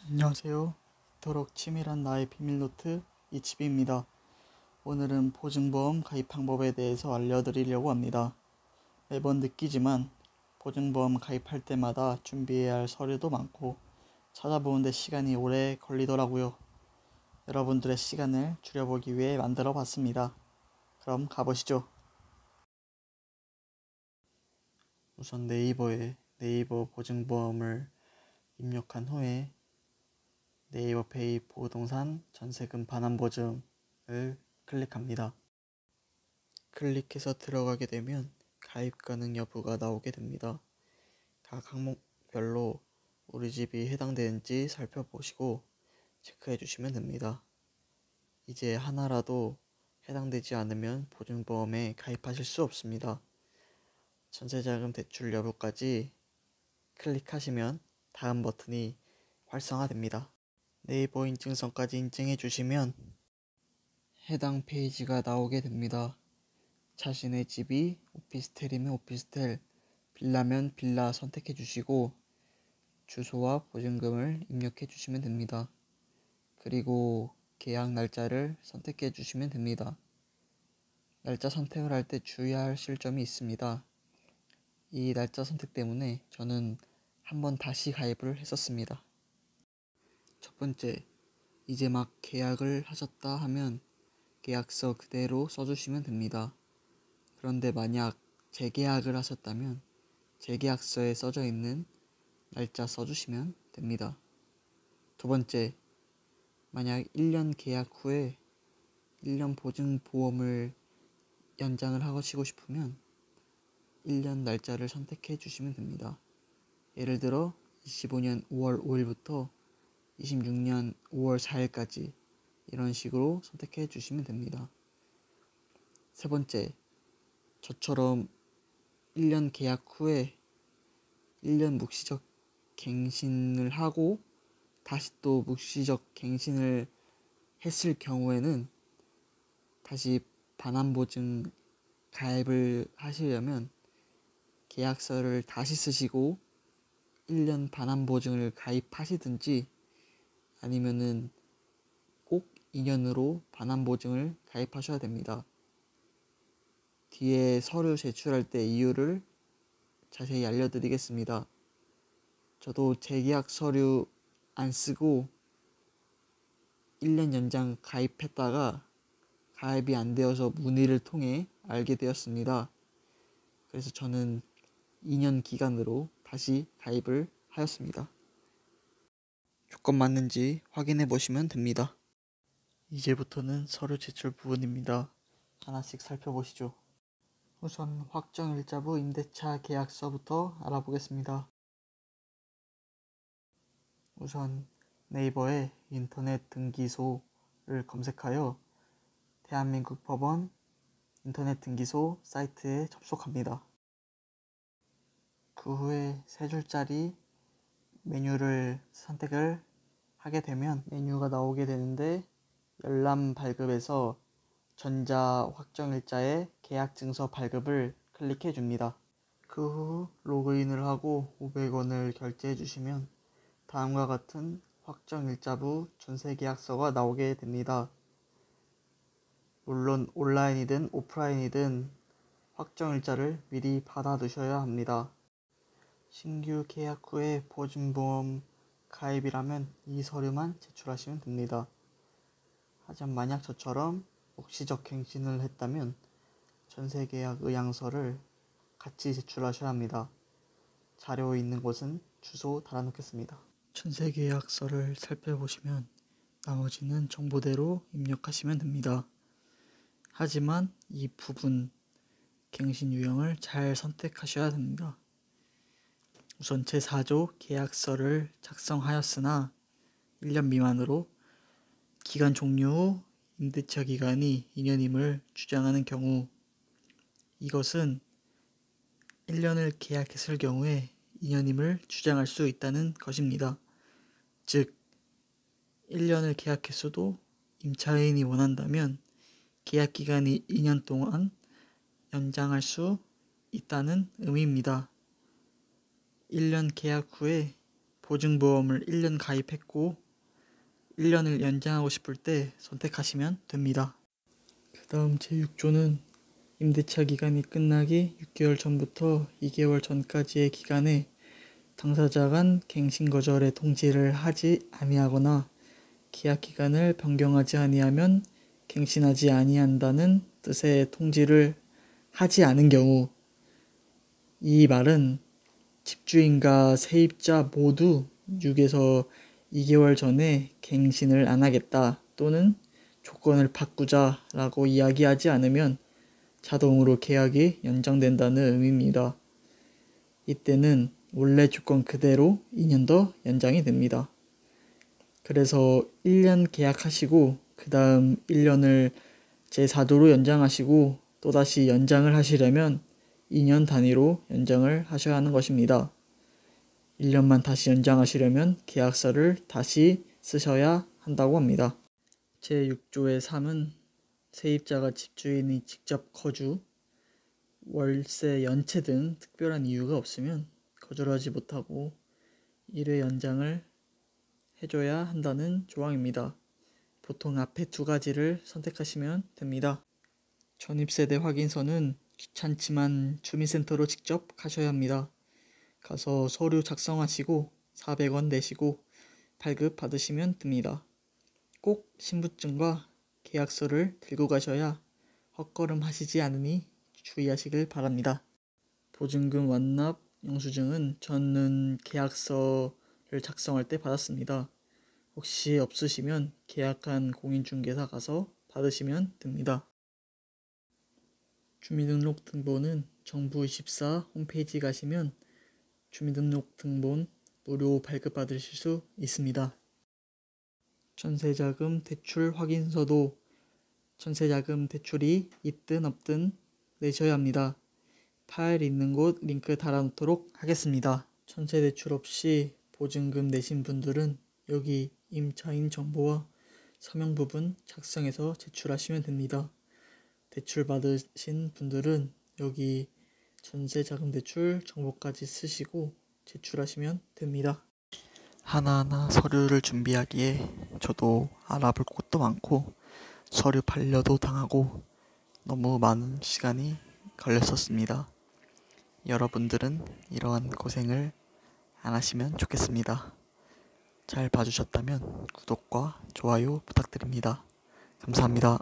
안녕하세요. 이토록 치밀한 나의 비밀노트 이치비입니다. 오늘은 보증보험 가입 방법에 대해서 알려드리려고 합니다. 매번 느끼지만 보증보험 가입할 때마다 준비해야 할 서류도 많고 찾아보는데 시간이 오래 걸리더라고요. 여러분들의 시간을 줄여보기 위해 만들어 봤습니다. 그럼 가보시죠. 우선 네이버에 네이버 보증보험을 입력한 후에 네이버페이 부동산 전세금 반환 보증을 클릭합니다. 클릭해서 들어가게 되면 가입 가능 여부가 나오게 됩니다. 각 항목별로 우리 집이 해당되는지 살펴보시고 체크해 주시면 됩니다. 이제 하나라도 해당되지 않으면 보증보험에 가입하실 수 없습니다. 전세자금 대출 여부까지 클릭하시면 다음 버튼이 활성화됩니다. 네이버 인증성까지 인증해 주시면 해당 페이지가 나오게 됩니다. 자신의 집이 오피스텔이면 오피스텔, 빌라면 빌라 선택해 주시고 주소와 보증금을 입력해 주시면 됩니다. 그리고 계약 날짜를 선택해 주시면 됩니다. 날짜 선택을 할 때 주의하실 점이 있습니다. 이 날짜 선택 때문에 저는 한번 다시 가입을 했었습니다. 첫 번째, 이제 막 계약을 하셨다 하면 계약서 그대로 써주시면 됩니다. 그런데 만약 재계약을 하셨다면 재계약서에 써져 있는 날짜 써주시면 됩니다. 두 번째, 만약 1년 계약 후에 1년 보증보험을 연장을 하시고 싶으면 1년 날짜를 선택해 주시면 됩니다. 예를 들어 25년 5월 5일부터 26년 5월 4일까지 이런 식으로 선택해 주시면 됩니다. 세 번째, 저처럼 1년 계약 후에 1년 묵시적 갱신을 하고 다시 또 묵시적 갱신을 했을 경우에는 다시 반환보증 가입을 하시려면 계약서를 다시 쓰시고 1년 반환보증을 가입하시든지 아니면은 꼭 2년으로 반환보증을 가입하셔야 됩니다. 뒤에 서류 제출할 때 이유를 자세히 알려드리겠습니다. 저도 재계약 서류 안 쓰고 1년 연장 가입했다가 가입이 안 되어서 문의를 통해 알게 되었습니다. 그래서 저는 2년 기간으로 다시 가입을 하였습니다. 조건 맞는지 확인해 보시면 됩니다. 이제부터는 서류 제출 부분입니다. 하나씩 살펴보시죠. 우선 확정일자부 임대차 계약서부터 알아보겠습니다. 우선 네이버에 인터넷 등기소를 검색하여 대한민국 법원 인터넷 등기소 사이트에 접속합니다. 그 후에 세 줄짜리 메뉴를 선택을 하게 되면 메뉴가 나오게 되는데 열람 발급에서 전자 확정일자의 계약증서 발급을 클릭해 줍니다. 그 후 로그인을 하고 500원을 결제해 주시면 다음과 같은 확정일자부 전세계약서가 나오게 됩니다. 물론 온라인이든 오프라인이든 확정일자를 미리 받아 두셔야 합니다. 신규 계약 후에 보증보험 가입이라면 이 서류만 제출하시면 됩니다. 하지만 만약 저처럼 묵시적 갱신을 했다면 전세계약 의향서를 같이 제출하셔야 합니다. 자료에 있는 곳은 주소 달아놓겠습니다. 전세계약서를 살펴보시면 나머지는 정보대로 입력하시면 됩니다. 하지만 이 부분 갱신 유형을 잘 선택하셔야 됩니다. 우선 제4조 계약서를 작성하였으나 1년 미만으로 기간 종료 후 임대차 기간이 2년임을 주장하는 경우 이것은 1년을 계약했을 경우에 2년임을 주장할 수 있다는 것입니다. 즉 1년을 계약했어도 임차인이 원한다면 계약 기간이 2년 동안 연장할 수 있다는 의미입니다. 1년 계약 후에 보증보험을 1년 가입했고 1년을 연장하고 싶을 때 선택하시면 됩니다. 그 다음 제6조는 임대차 기간이 끝나기 6개월 전부터 2개월 전까지의 기간에 당사자 간 갱신 거절의 통지를 하지 아니하거나 계약 기간을 변경하지 아니하면 갱신하지 아니한다는 뜻의 통지를 하지 않은 경우, 이 말은 집주인과 세입자 모두 6에서 2개월 전에 갱신을 안 하겠다 또는 조건을 바꾸자 라고 이야기하지 않으면 자동으로 계약이 연장된다는 의미입니다. 이때는 원래 조건 그대로 2년 더 연장이 됩니다. 그래서 1년 계약하시고 그 다음 1년을 제4조로 연장하시고 또다시 연장을 하시려면 2년 단위로 연장을 하셔야 하는 것입니다. 1년만 다시 연장하시려면 계약서를 다시 쓰셔야 한다고 합니다. 제6조의 3은 세입자가 집주인이 직접 거주, 월세 연체 등 특별한 이유가 없으면 거절하지 못하고 1회 연장을 해줘야 한다는 조항입니다. 보통 앞에 두 가지를 선택하시면 됩니다. 전입세대 확인서는 귀찮지만 주민센터로 직접 가셔야 합니다. 가서 서류 작성하시고 400원 내시고 발급 받으시면 됩니다. 꼭 신분증과 계약서를 들고 가셔야 헛걸음 하시지 않으니 주의하시길 바랍니다. 보증금 완납 영수증은 저는 계약서를 작성할 때 받았습니다. 혹시 없으시면 계약한 공인중개사 가서 받으시면 됩니다. 주민등록등본은 정부24 홈페이지 가시면 주민등록등본 무료 발급받으실 수 있습니다. 전세자금 대출 확인서도 전세자금 대출이 있든 없든 내셔야 합니다. 파일 있는 곳 링크 달아놓도록 하겠습니다. 전세대출 없이 보증금 내신 분들은 여기 임차인 정보와 서명 부분 작성해서 제출하시면 됩니다. 대출 받으신 분들은 여기 전세자금 대출 정보까지 쓰시고 제출하시면 됩니다. 하나하나 서류를 준비하기에 저도 알아볼 것도 많고 서류 반려도 당하고 너무 많은 시간이 걸렸었습니다. 여러분들은 이러한 고생을 안 하시면 좋겠습니다. 잘 봐주셨다면 구독과 좋아요 부탁드립니다. 감사합니다.